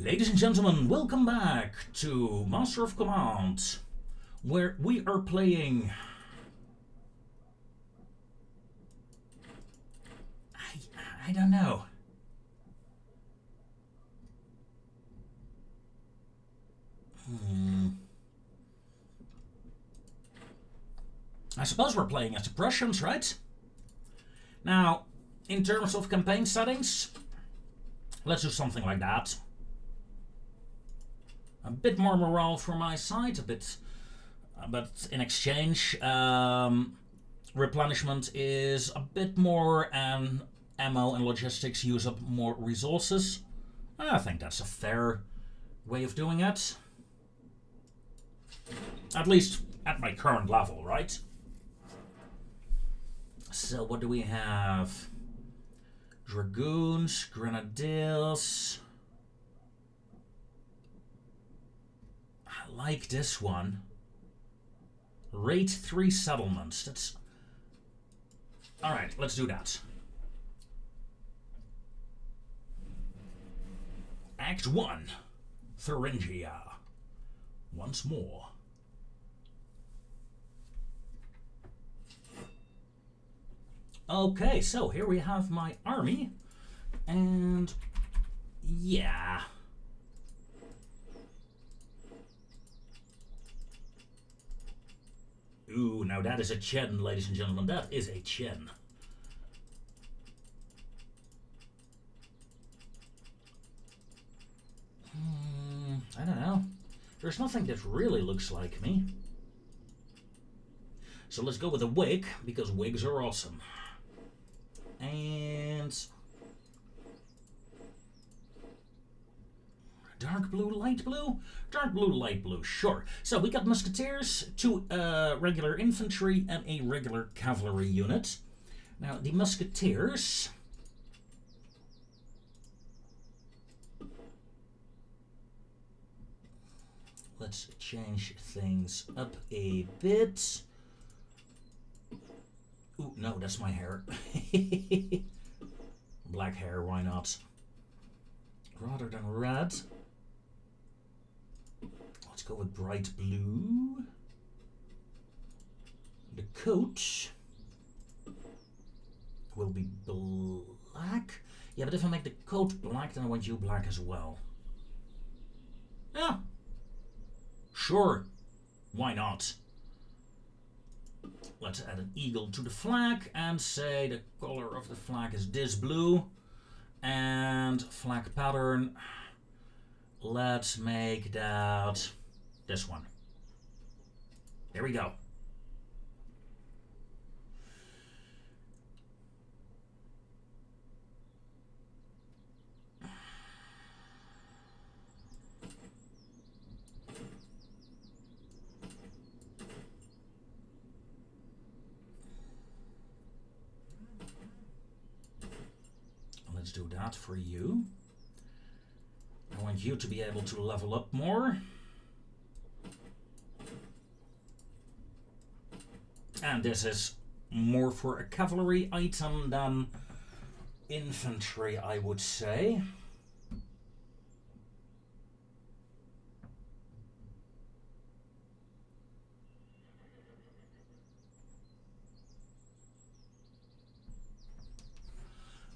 Ladies and gentlemen, welcome back to Master of Command, where we are playing... I don't know. I suppose we're playing as the Prussians, right? Now, in terms of campaign settings, let's do something like that. A bit more morale from my side, but in exchange, replenishment is a bit more, and ammo and logistics use up more resources. I think that's a fair way of doing it. At least at my current level, right? So what do we have? Dragoons, Grenadiers. I like this one. Raid 3 settlements. That's... Alright, let's do that. Act 1. Thuringia. Once more. Okay, so here we have my army. And... yeah... Ooh, now that is a chin, ladies and gentlemen. That is a chin. I don't know. There's nothing that really looks like me. So let's go with a wig, because wigs are awesome. And... dark blue, light blue? Dark blue, light blue, sure. So we got musketeers, 2 regular infantry, and a regular cavalry unit. Now, the musketeers... let's change things up a bit. Ooh, no, that's my hair. Black hair, why not? Rather than red. Let's go with bright blue. The coat will be black. Yeah, but if I make the coat black, then I want you black as well. Yeah. Sure. Why not? Let's add an eagle to the flag and say the color of the flag is this blue. And flag pattern. Let's make that this one. There we go. Let's do that for you. I want you to be able to level up more. And this is more for a cavalry item than infantry, I would say.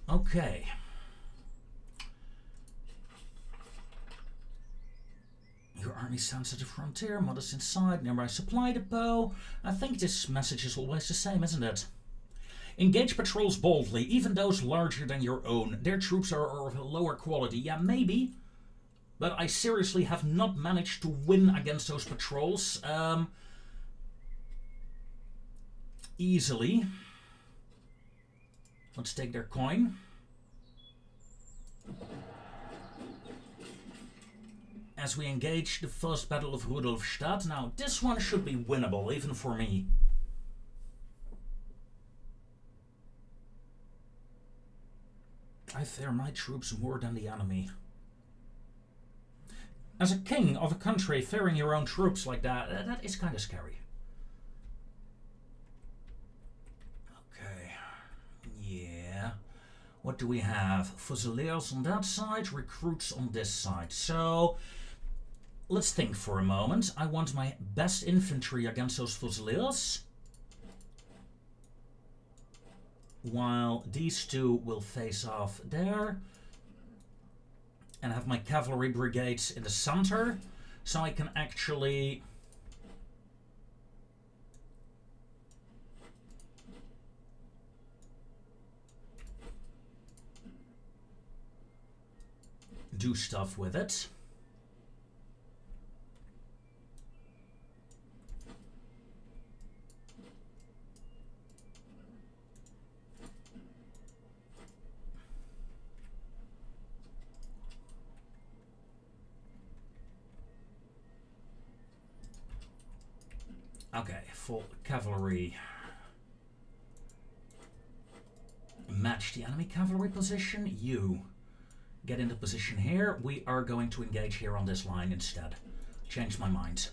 Okay. Your army stands at the frontier, modest inside, nearby supply depot. I think this message is always the same, isn't it? Engage patrols boldly, even those larger than your own. Their troops are of a lower quality. Yeah, maybe. But I seriously have not managed to win against those patrols. Easily. Let's take their coin. As we engage the first battle of Rudolfstadt. Now, this one should be winnable, even for me. I fear my troops more than the enemy. As a king of a country, fearing your own troops like that, that is kind of scary. Okay. Yeah. What do we have? Fusiliers on that side, recruits on this side. So let's think for a moment. I want my best infantry against those Fusiliers, while these two will face off there. And have my cavalry brigades in the center, so I can actually do stuff with it. Okay, full cavalry. Match the enemy cavalry position. You get into position here. We are going to engage here on this line instead. Change my mind.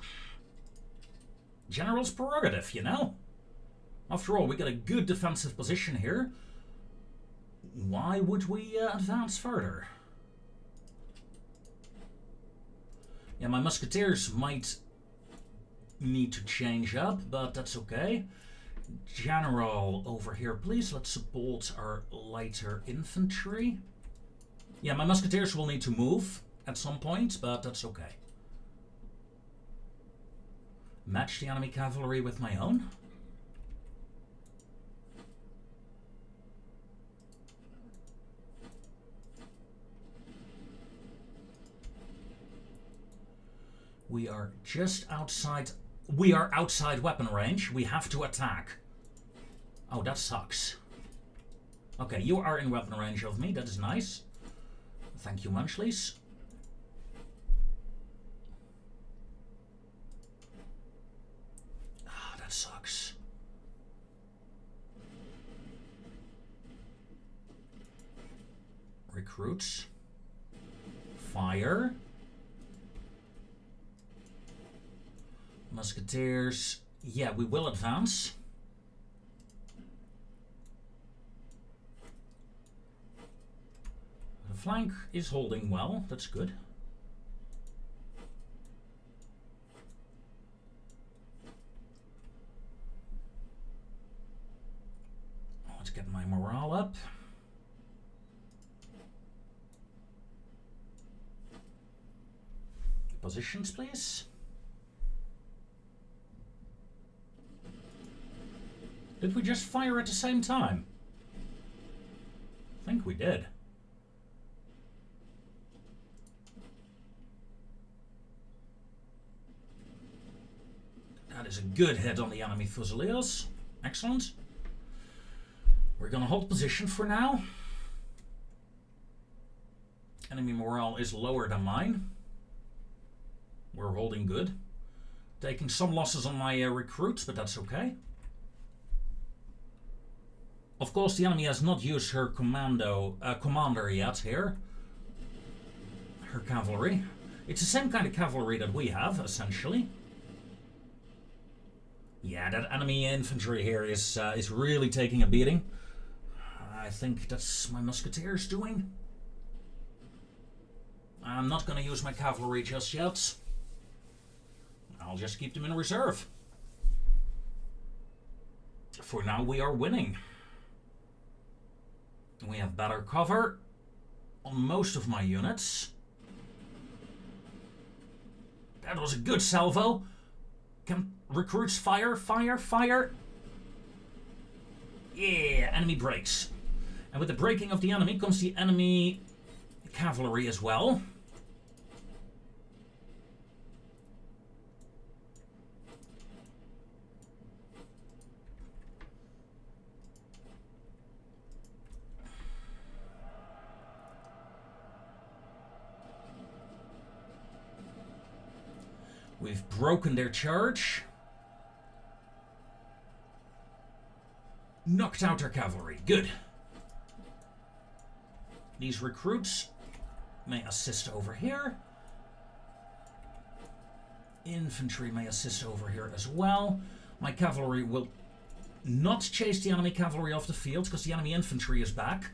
General's prerogative, you know? After all, we got a good defensive position here. Why would we advance further? Yeah, my musketeers might need to change up, but that's okay. General over here, please. Let's support our lighter infantry. Yeah, my musketeers will need to move at some point, but that's okay. Match the enemy cavalry with my own. We are just outside. We are outside weapon range. We have to attack. Oh, that sucks. Okay, you are in weapon range of me. That is nice. Thank you, Munchleys. Ah, that sucks. Recruits. Fire. Musketeers. Yeah, we will advance. The flank is holding well. That's good. Let's get my morale up. Positions, please. Did we just fire at the same time? I think we did. That is a good hit on the enemy Fusiliers. Excellent. We're going to hold position for now. Enemy morale is lower than mine. We're holding good. Taking some losses on my recruits, but that's okay. Of course, the enemy has not used her commander yet here. Her cavalry. It's the same kind of cavalry that we have, essentially. Yeah, that enemy infantry here is really taking a beating. I think that's my musketeers doing. I'm not going to use my cavalry just yet. I'll just keep them in reserve. For now, we are winning. We have better cover on most of my units. That was a good salvo. Can recruits fire, fire, fire? Yeah, enemy breaks. And with the breaking of the enemy comes the enemy cavalry as well. We've broken their charge. Knocked out their cavalry. Good. These recruits may assist over here. Infantry may assist over here as well. My cavalry will not chase the enemy cavalry off the field because the enemy infantry is back.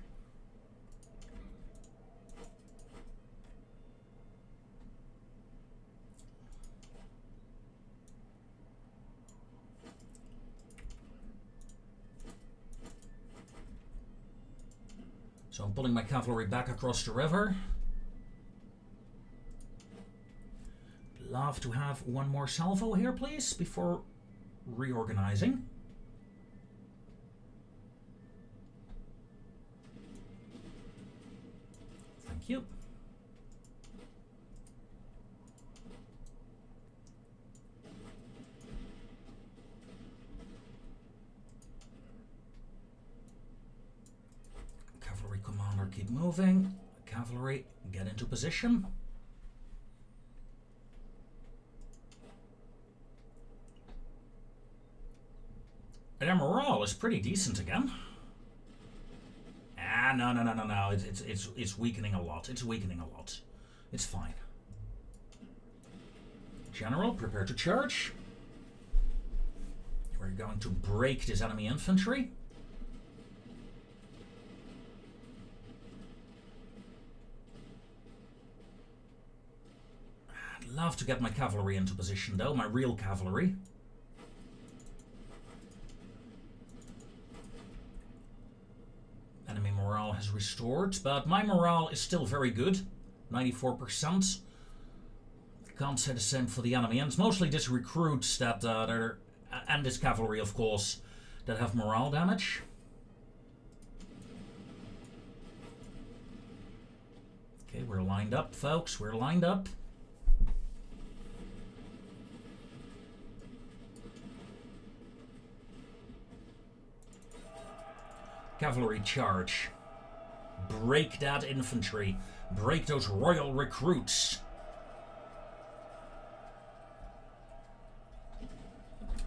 I'm pulling my cavalry back across the river. Love to have one more salvo here, please, before reorganizing. Thank you. Cavalry commander, keep moving. Cavalry, get into position. Their morale is pretty decent again. Ah, no. It's weakening a lot. It's weakening a lot. It's fine. General, prepare to charge. We're going to break this enemy infantry. I'd love to get my cavalry into position, though, my real cavalry. Enemy morale has restored, but my morale is still very good, 94%. Can't say the same for the enemy, and it's mostly these recruits that and this cavalry, of course, that have morale damage. Okay, we're lined up, folks. We're lined up. Cavalry charge. Break that infantry. Break those royal recruits.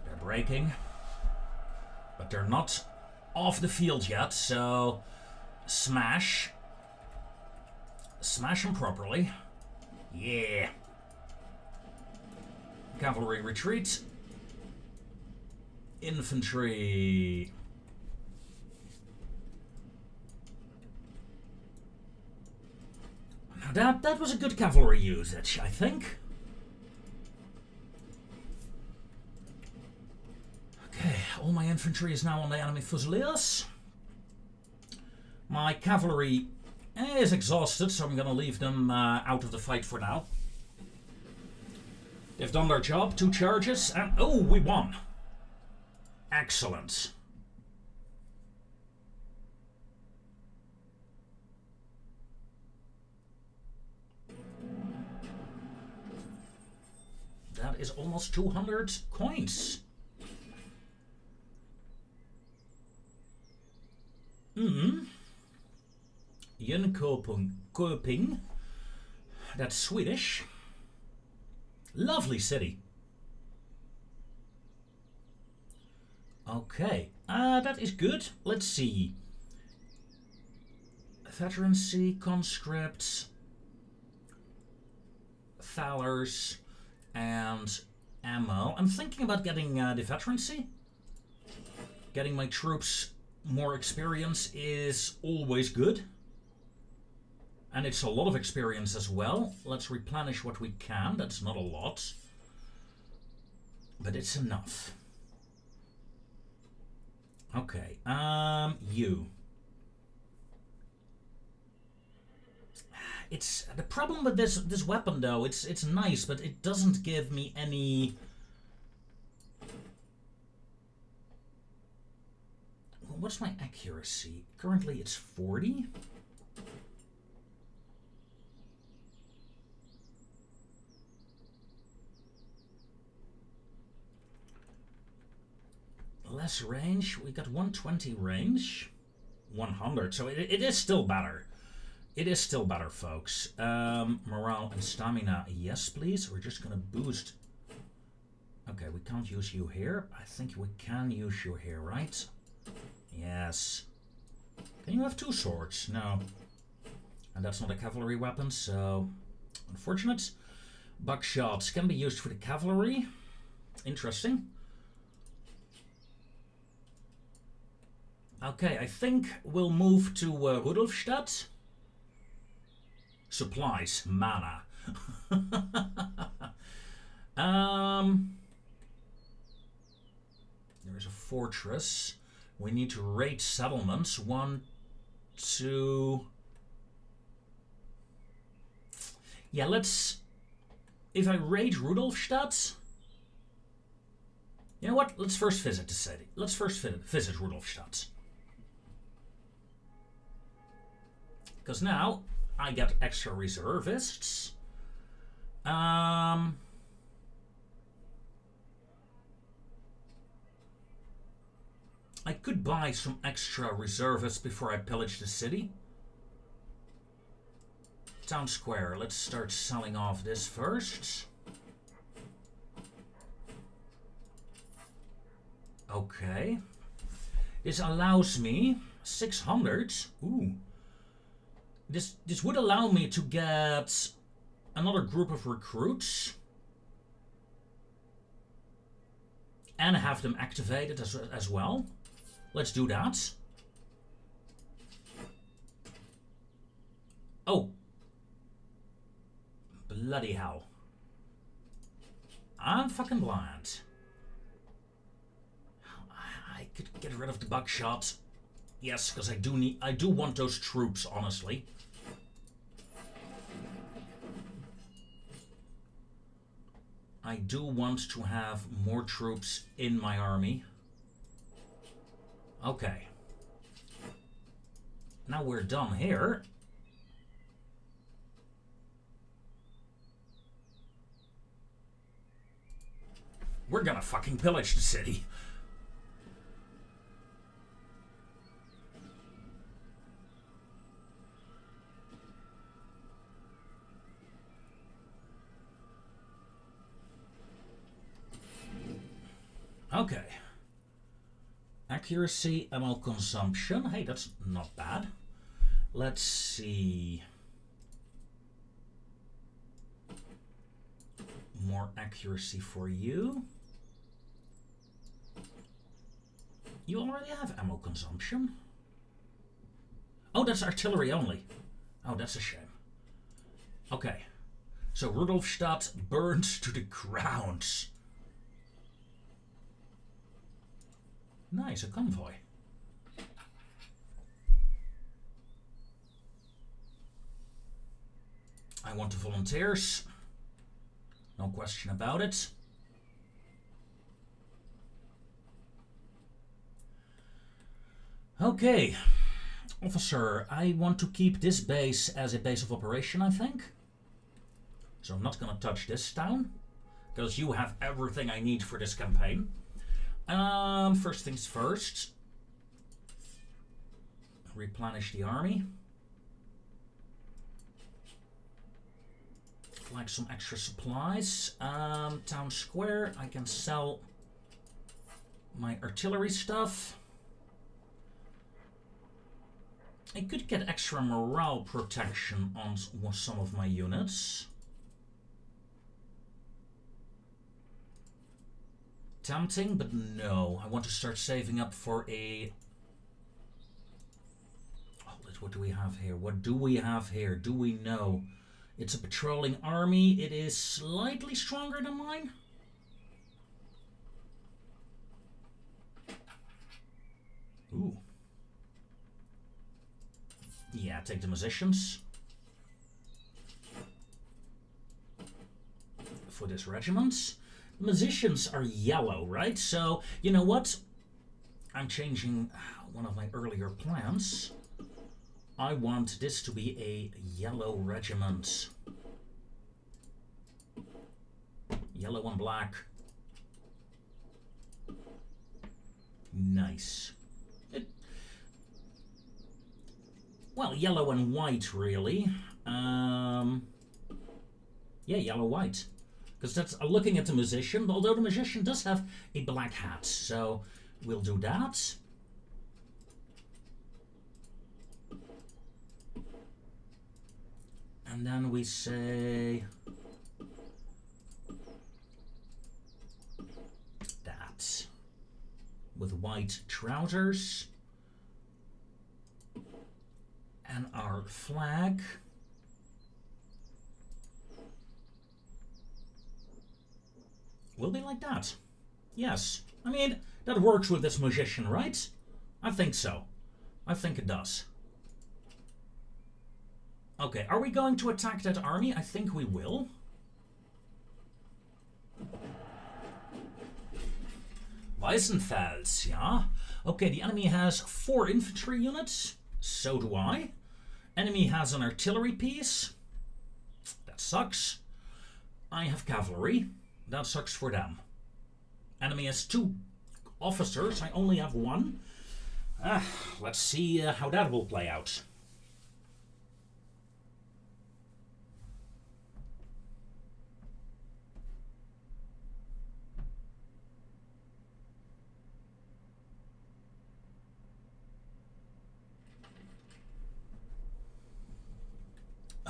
They're breaking. But they're not off the field yet, so smash. Smash them properly. Yeah. Cavalry retreat. Infantry. That was a good cavalry usage, I think. Okay, all my infantry is now on the enemy fusiliers. My cavalry is exhausted, so I'm going to leave them out of the fight for now. They've done their job, 2 charges, and oh, we won. Excellent. That is almost 200 coins. Jönköping. That's Swedish. Lovely city. Okay, that is good. Let's see. Veterancy, conscripts, thalers, and ammo. I'm thinking about getting the veterancy. Getting my troops more experience is always good. And it's a lot of experience as well. Let's replenish what we can. That's not a lot. But it's enough. Okay, you. It's the problem with this weapon though. It's nice, but it doesn't give me any. What's my accuracy? Currently, it's 40. Less range. We got 120 range. 100. So it is still better. It is still better, folks. Morale and stamina, yes, please. We're just gonna boost. Okay, we can't use you here. I think we can use you here, right? Yes. Can you have 2 swords? No. And that's not a cavalry weapon, so unfortunate. Buckshots can be used for the cavalry. Interesting. Okay, I think we'll move to Rudolfstadt. Supplies, mana. There's a fortress. We need to raid settlements. 1, 2, Yeah, let's... If I raid Rudolfstadt... You know what? Let's first visit the city. Let's first visit Rudolfstadt. Because now I get extra reservists. I could buy some extra reservists before I pillage the city. Town square. Let's start selling off this first. Okay. This allows me 600. Ooh. This would allow me to get another group of recruits and have them activated as well. Let's do that. Oh. Bloody hell. I'm fucking blind. I could get rid of the buckshot. Yes, because I do want those troops, honestly. I do want to have more troops in my army. Okay. Now we're done here. We're gonna fucking pillage the city. Okay. Accuracy, ammo consumption. Hey, that's not bad. Let's see. More accuracy for you. You already have ammo consumption. Oh, that's artillery only. Oh, that's a shame. Okay. So Rudolfstadt burned to the ground. Nice, a convoy. I want the volunteers. No question about it. Okay. Officer, I want to keep this base as a base of operation, I think. So I'm not gonna touch this town, because you have everything I need for this campaign. First things first. Replenish the army. Like some extra supplies. Town square, I can sell my artillery stuff. I could get extra morale protection on some of my units. Tempting, but no. I want to start saving up for a... Oh, what do we have here? What do we have here? Do we know? It's a patrolling army. It is slightly stronger than mine. Ooh. Yeah, take the musicians. For this regiment. Musicians are yellow, right? So, you know what? I'm changing one of my earlier plans. I want this to be a yellow regiment. Yellow and black. Nice. Well, yellow and white, really. Yeah, yellow-white. Because that's looking at the musician, although the musician does have a black hat, so we'll do that. And then we say that with white trousers and our flag. Will be like that. Yes. I mean, that works with this musician, right? I think so. I think it does. Okay, are we going to attack that army? I think we will. Weissenfels, yeah. Okay, the enemy has 4 infantry units. So do I. Enemy has an artillery piece. That sucks. I have cavalry. That sucks for them. Enemy has 2 officers. I only have 1. Let's see how that will play out.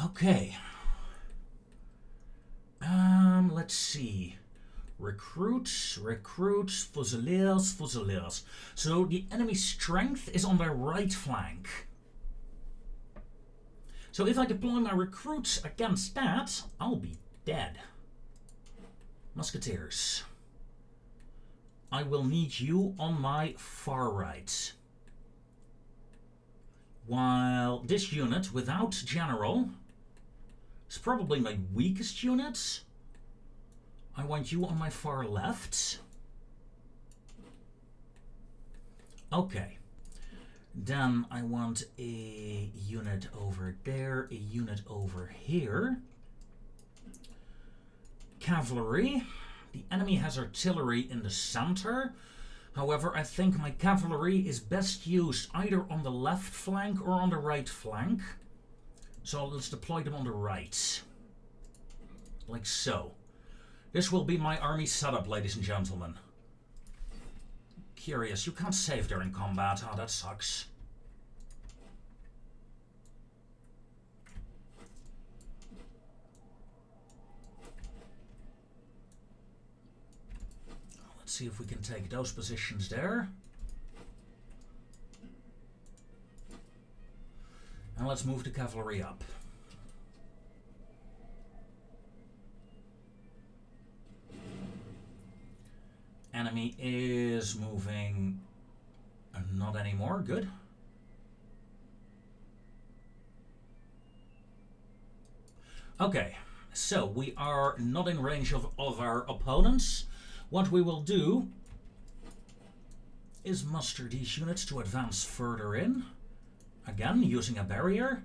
Okay. Let's see. Recruits, fusiliers. So the enemy strength is on their right flank. So if I deploy my recruits against that, I'll be dead. Musketeers. I will need you on my far right. While this unit, without general, is probably my weakest unit. I want you on my far left. Okay. Then I want a unit over there, a unit over here. Cavalry. The enemy has artillery in the center. However, I think my cavalry is best used either on the left flank or on the right flank. So let's deploy them on the right. Like so. This will be my army setup, ladies and gentlemen. Curious, you can't save during combat. Oh, that sucks. Let's see if we can take those positions there. And let's move the cavalry up. Enemy is moving. Not anymore. Good. Okay, so we are not in range of our opponents. What we will do is muster these units to advance further in. Again, using a barrier.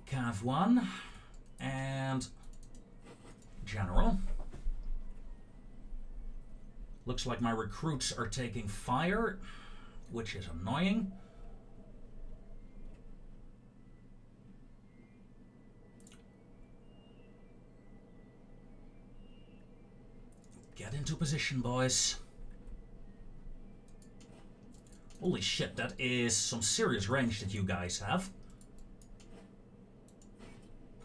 Cav 1 and General. Looks like my recruits are taking fire, which is annoying. Get into position, boys. Holy shit, that is some serious range that you guys have.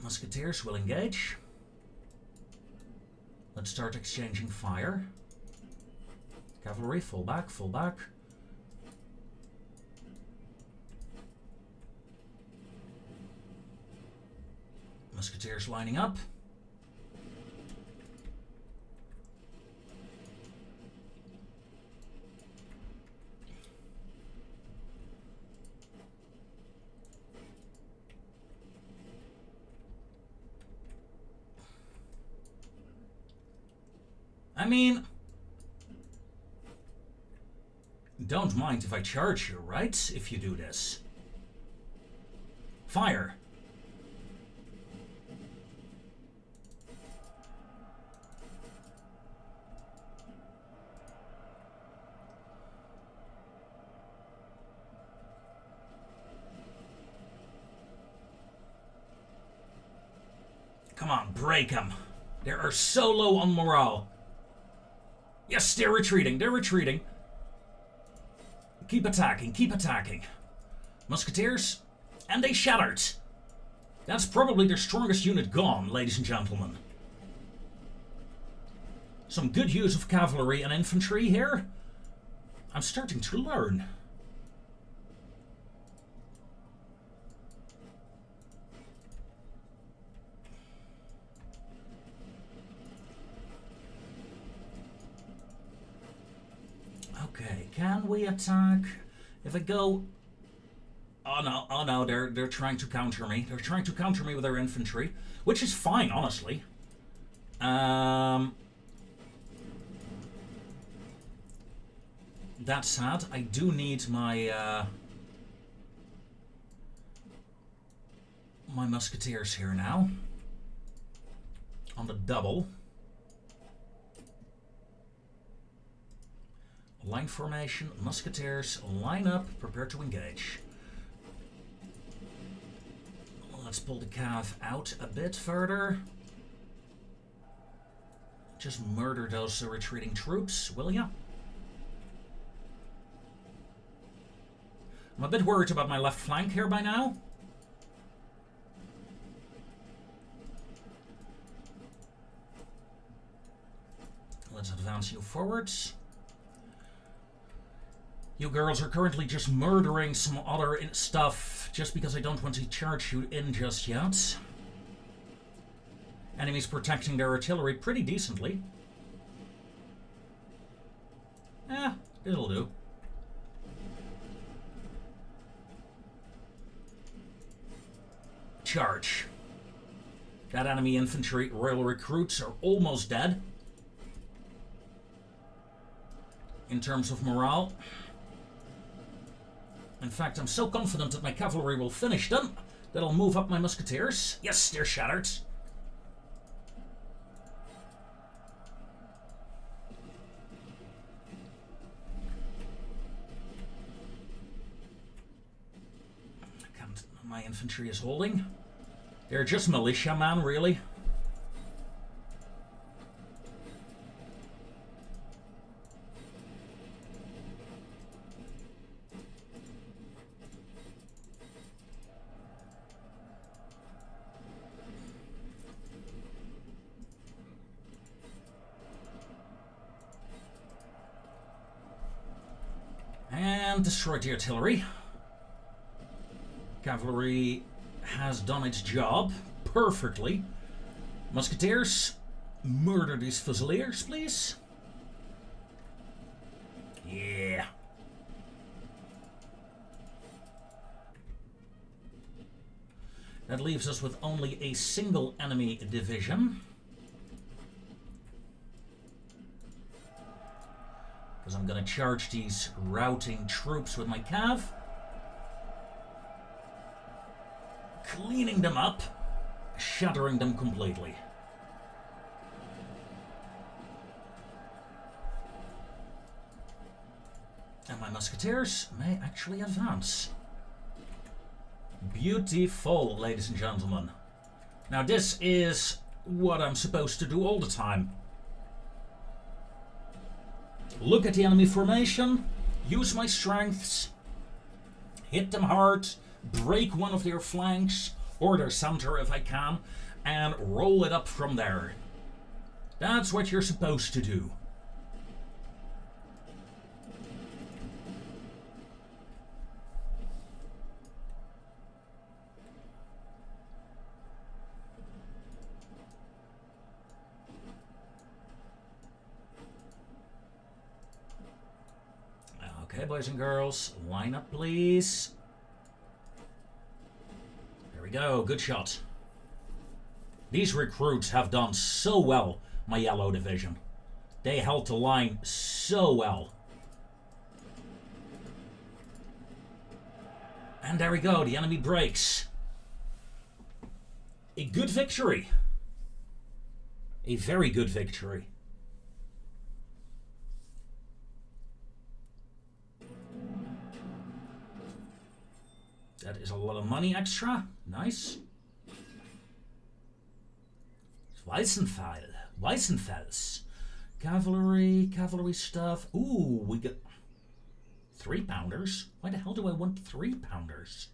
Musketeers will engage. Let's start exchanging fire. Cavalry, fall back, fall back. Musketeers lining up. I mean, don't mind if I charge you, right? If you do this. Fire. Come on, break them. They are so low on morale. Yes, they're retreating, they're retreating. Keep attacking, keep attacking. Musketeers, and they shattered. That's probably their strongest unit gone, ladies and gentlemen. Some good use of cavalry and infantry here. I'm starting to learn. Okay, can we attack? If I go... Oh no, they're trying to counter me. They're trying to counter me with their infantry, which is fine, honestly. That's sad. I do need my my musketeers here now. On the double. Line formation, musketeers, line up, prepare to engage. Let's pull the cav out a bit further. Just murder those retreating troops, will ya? I'm a bit worried about my left flank here by now. Let's advance you forwards. You girls are currently just murdering some other stuff just because I don't want to charge you in just yet. Enemies protecting their artillery pretty decently. It'll do. Charge. That enemy infantry royal recruits are almost dead. In terms of morale. In fact, I'm so confident that my cavalry will finish them that I'll move up my musketeers. Yes, they're shattered. My infantry is holding. They're just militia, man, really. And destroyed the artillery. Cavalry has done its job perfectly. Musketeers, murder these fusiliers, please. Yeah. That leaves us with only a single enemy division. Because I'm going to charge these routing troops with my cav. Cleaning them up, shattering them completely. And my musketeers may actually advance. Beautiful, ladies and gentlemen. Now this is what I'm supposed to do all the time. Look at the enemy formation, use my strengths, hit them hard, break one of their flanks, or their center if I can, and roll it up from there. That's what you're supposed to do. Okay, boys and girls, line up, please. There we go, good shot. These recruits have done so well, my yellow division. They held the line so well. And there we go, the enemy breaks. A good victory. A very good victory. That is a lot of money extra. Nice. Weissenfels. Cavalry stuff. Ooh, we get 3-pounders. Why the hell do I want 3-pounders?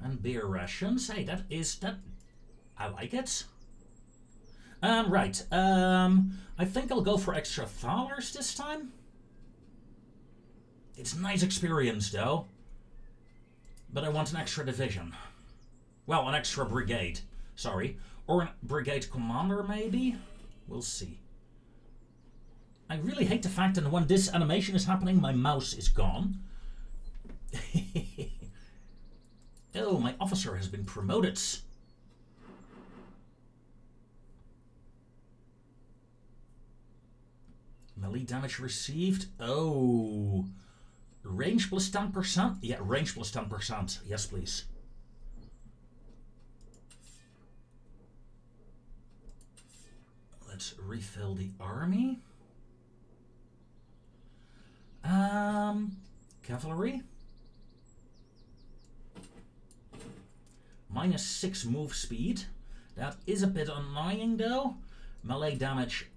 And beer rations. Hey, that. I like it. Right. I think I'll go for extra thalers this time. It's nice experience, though. But I want an extra division. Well, an extra brigade. Sorry. Or a brigade commander, maybe? We'll see. I really hate the fact that when this animation is happening, my mouse is gone. Oh, my officer has been promoted. Melee damage received. Oh. Range plus 10%? Yeah, range plus 10%. Yes, please. Let's refill the army. Cavalry. -6 move speed. That is a bit annoying though. Melee damage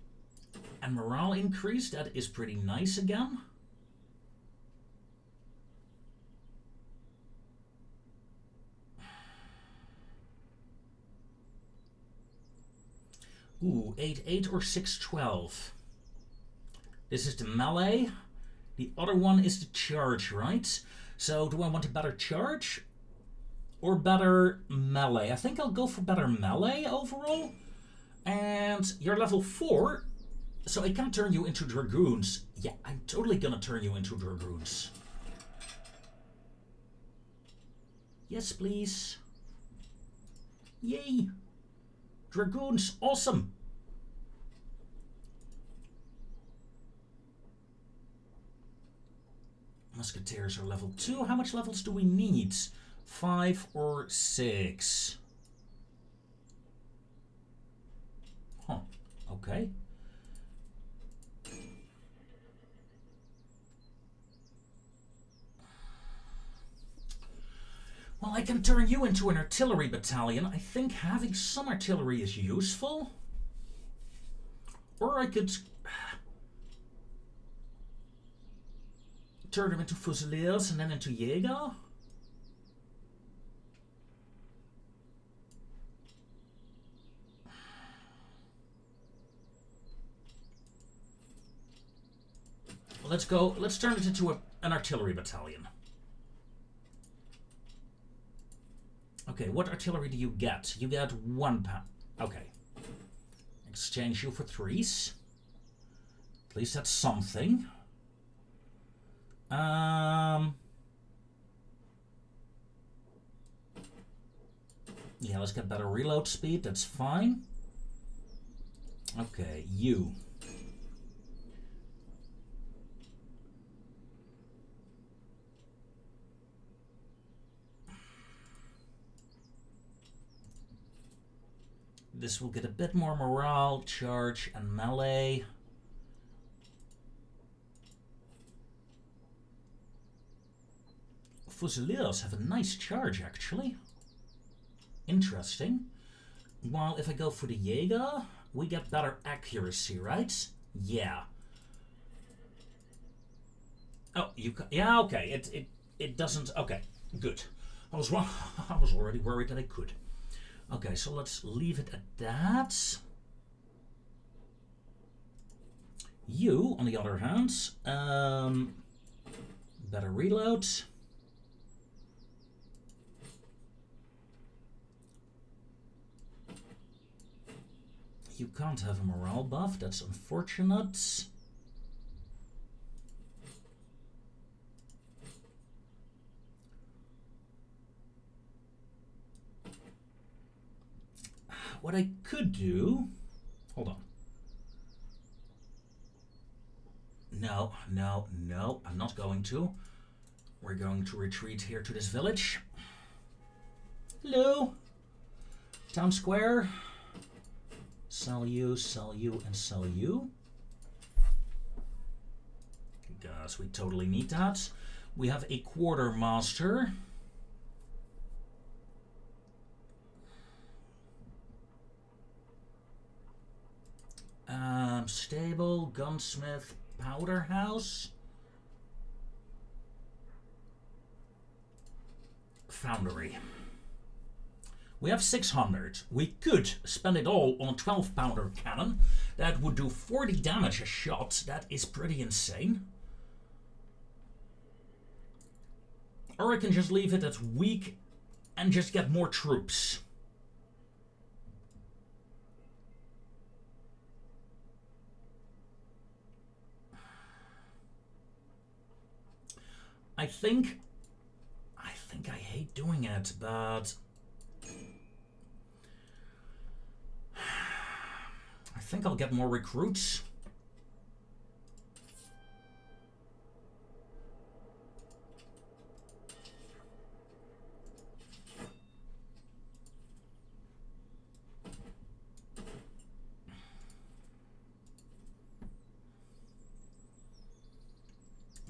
and morale increase. That is pretty nice again. Ooh, 8-8 or 6-12. This is the melee. The other one is the charge, right? So do I want a better charge or better melee? I think I'll go for better melee overall. And you're level 4, so I can turn you into dragoons. Yeah, I'm totally gonna turn you into dragoons. Yes, please. Yay! Dragoons, awesome! Musketeers are level 2. How much levels do we need? 5 or 6? Huh, okay. Well, I can turn you into an artillery battalion. I think having some artillery is useful. Or I could turn them into fusiliers and then into Jäger. Let's turn it into an artillery battalion. Okay, what artillery do you get? You get 1 pound. Okay. Exchange you for 3s. At least that's something. Yeah, let's get better reload speed. That's fine. Okay, you. This will get a bit more morale, charge, and melee. Fusiliers have a nice charge, actually. Interesting. While if I go for the Jäger, we get better accuracy, right? Yeah. Oh, yeah, okay. It doesn't. Okay, good. I was already worried that I could. Okay, so let's leave it at that. You, on the other hand, better reload. You can't have a morale buff, that's unfortunate. What I could do... Hold on. No, I'm not going to. We're going to retreat here to this village. Hello. Town square. Sell you, and sell you. Because we totally need that. We have a quartermaster. Stable, gunsmith, powder house. Foundry. We have 600. We could spend it all on a 12-pounder cannon. That would do 40 damage a shot. That is pretty insane. Or I can just leave it at weak and just get more troops. I think I hate doing it, but I think I'll get more recruits.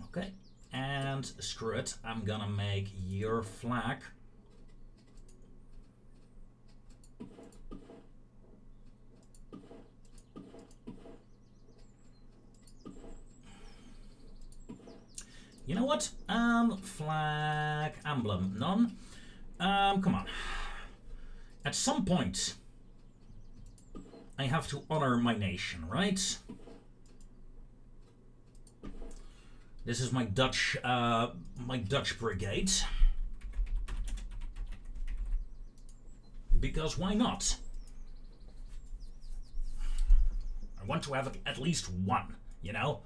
Okay, and screw it, I'm gonna make your flag you know what? Flag emblem, none. Come on. At some point, I have to honor my nation, right? This is my Dutch brigade. Because why not? I want to have at least one, you know?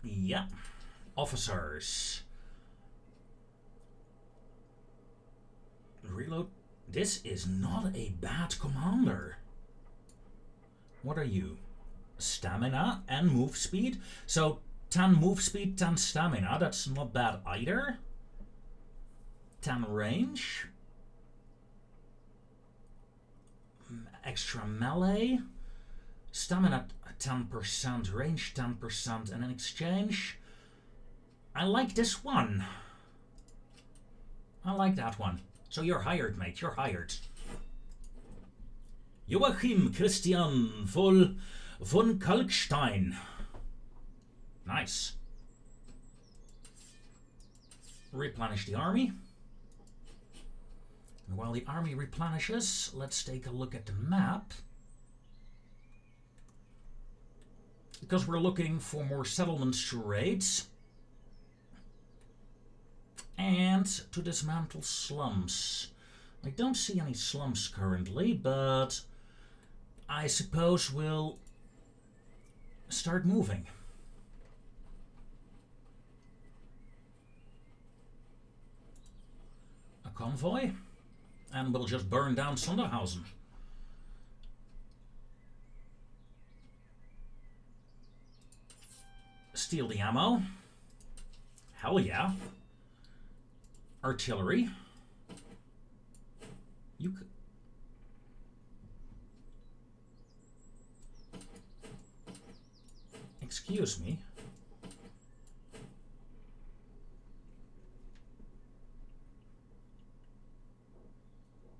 Yeah. Officers. Reload. This is not a bad commander. What are you? Stamina and move speed. So 10 move speed, 10 stamina. That's not bad either. 10 range. Extra melee. Stamina 10%, range 10%, and in exchange, I like this one. I like that one. So you're hired, mate. You're hired. Joachim Christian von Kalkstein. Nice. Replenish the army. And while the army replenishes, let's take a look at the map. Because we're looking for more settlements to raid. And to dismantle slums. I don't see any slums currently, but I suppose we'll start moving. A convoy, and we'll just burn down Sonderhausen. Steal the ammo. Hell yeah. Artillery. You could... Excuse me.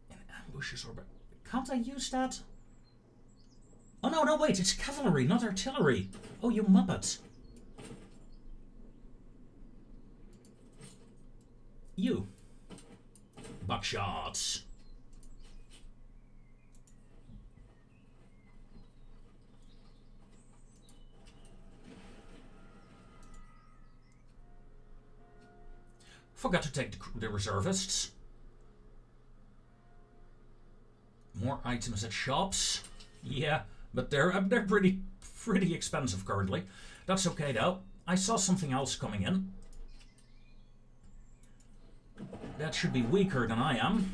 In ambushes or... Can't I use that? Oh no, no, wait, it's cavalry, not artillery. Oh, you muppet. You. Buckshots. Forgot to take the reservists. More items at shops. Yeah, but they're pretty expensive currently. That's okay though. I saw something else coming in. That should be weaker than I am.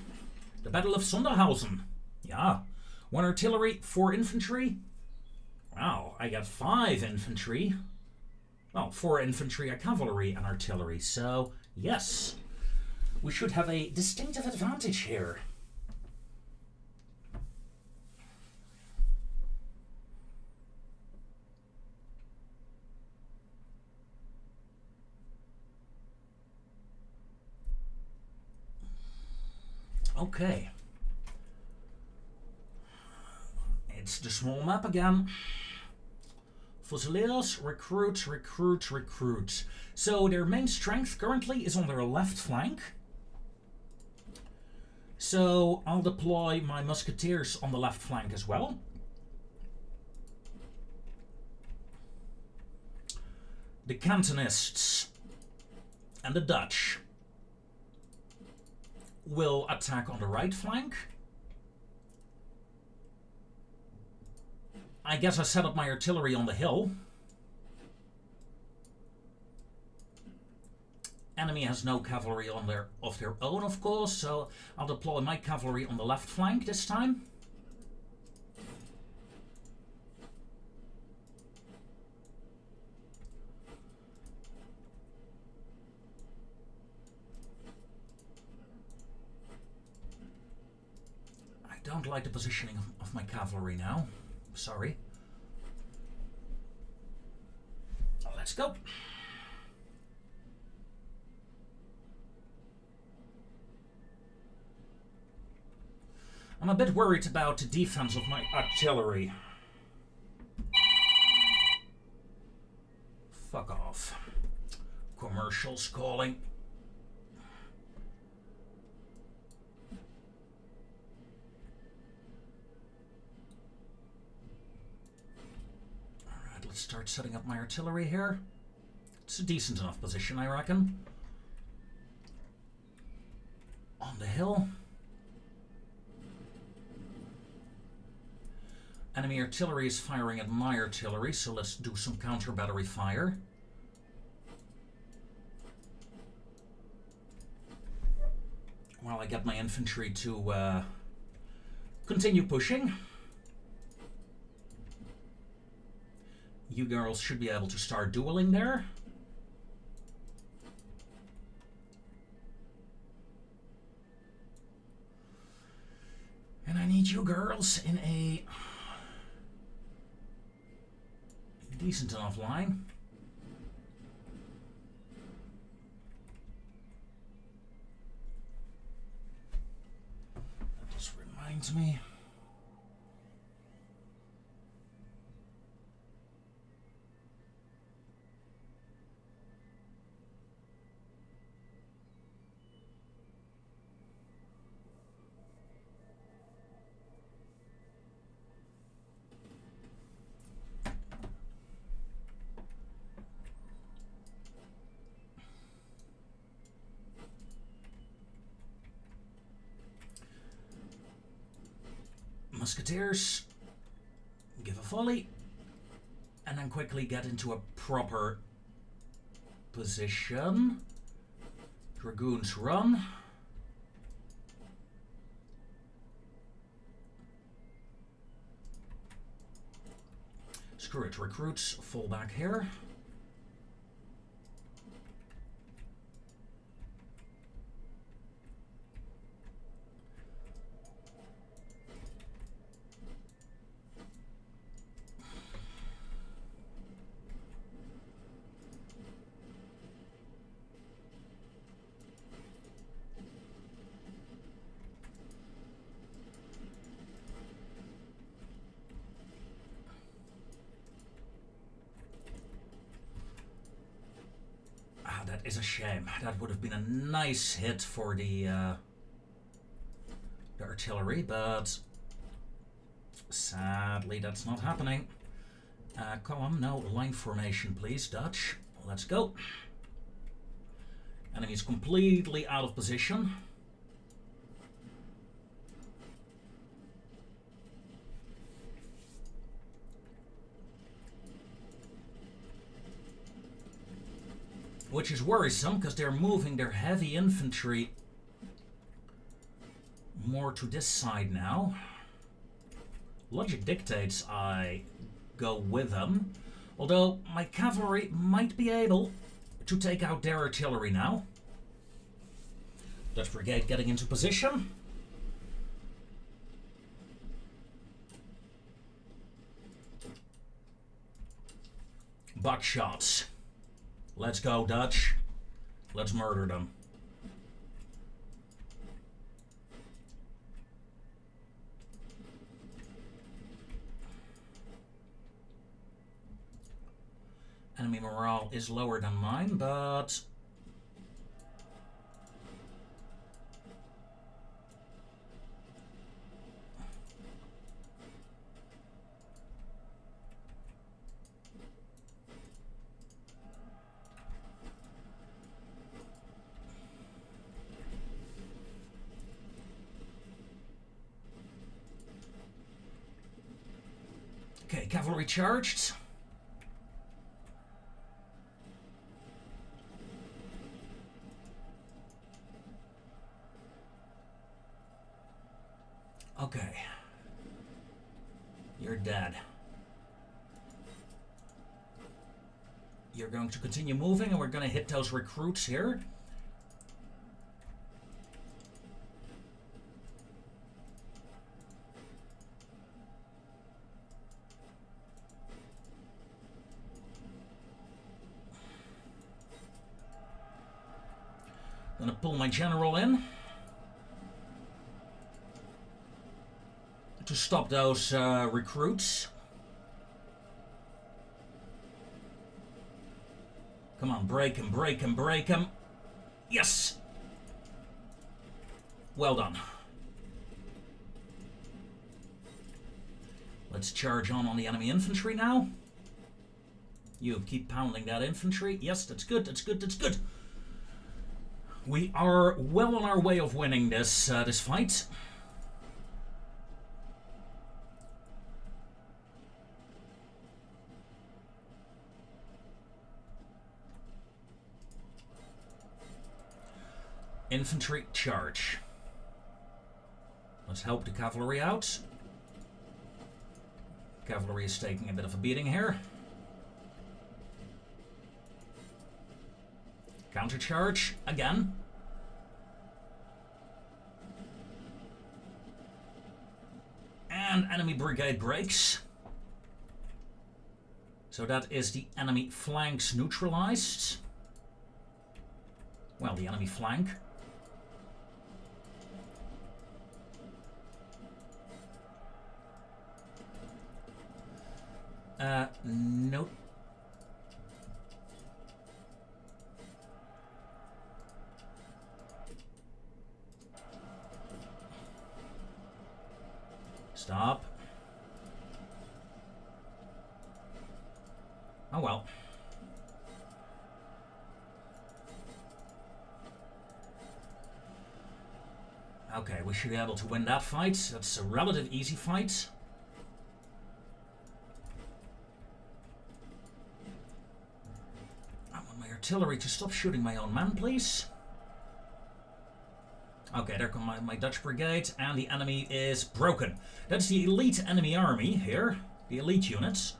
The Battle of Sonderhausen. Yeah. 1 artillery, 4 infantry. Wow, I got 5 infantry. Well, 4 infantry, a cavalry, and artillery. So, yes. We should have a distinctive advantage here. Okay. It's the small map again. Fusiliers, recruit, recruit, recruit. So their main strength currently is on their left flank. So I'll deploy my musketeers on the left flank as well. The Cantonists and the Dutch will attack on the right flank. I guess I set up my artillery on the hill. enemy has no cavalry of their own, of course, so I'll deploy my cavalry on the left flank this time. I don't like the positioning of my cavalry now. Sorry. Let's go. I'm a bit worried about the defense of my artillery. Fuck off. Commercials calling. Alright, let's start setting up my artillery here. It's a decent enough position, I reckon. On the hill. Enemy artillery is firing at my artillery, so let's do some counter battery fire. While I get my infantry to continue pushing. You girls should be able to start dueling there. And I need you girls in a decent enough line. That just reminds me. Musketeers, give a volley, and then quickly get into a proper position. Dragoons run. Screw it, recruits, fall back here. That is a shame. That would have been a nice hit for the artillery, but sadly that's not happening. Column, no, line formation please, Dutch. Let's go. Enemy's completely out of position. Which is worrisome, because they're moving their heavy infantry more to this side now. Logic dictates I go with them, although my cavalry might be able to take out their artillery now. Dutch brigade getting into position. Buckshots. Let's go, Dutch. Let's murder them. Enemy morale is lower than mine, but okay, cavalry charged. You're dead. You're going to continue moving, and we're going to hit those recruits here. Gonna pull my general in to stop those recruits. Come on, break him, break him, break him. Yes! Well done. Let's charge on the enemy infantry now. You keep pounding that infantry. Yes, that's good, that's good, that's good. We are well on our way of winning this this fight. Infantry charge. Let's help the cavalry out. Cavalry is taking a bit of a beating here. Countercharge again. And enemy brigade breaks. So that is the enemy flanks neutralized. Well, the enemy flank. Nope. Stop. Oh well. Okay, we should be able to win that fight. That's a relative easy fight. I want my artillery to stop shooting my own men, please. Okay, there come my Dutch brigade, and the enemy is broken. That's the elite enemy army here, the elite units.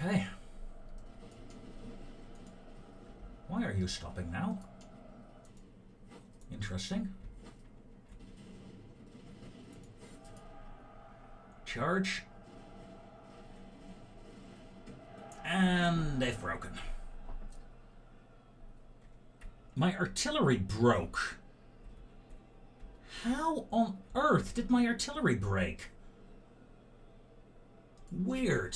Okay. Why are you stopping now? Interesting. Charge. And they've broken. My artillery broke. How on earth did my artillery break? Weird.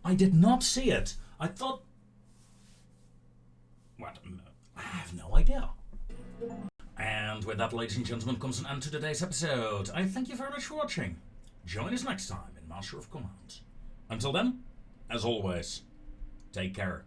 I did not see it. I thought... What? I have no idea. And with that, ladies and gentlemen, comes an end to today's episode. I thank you very much for watching. Join us next time in Master of Command. Until then, as always, take care.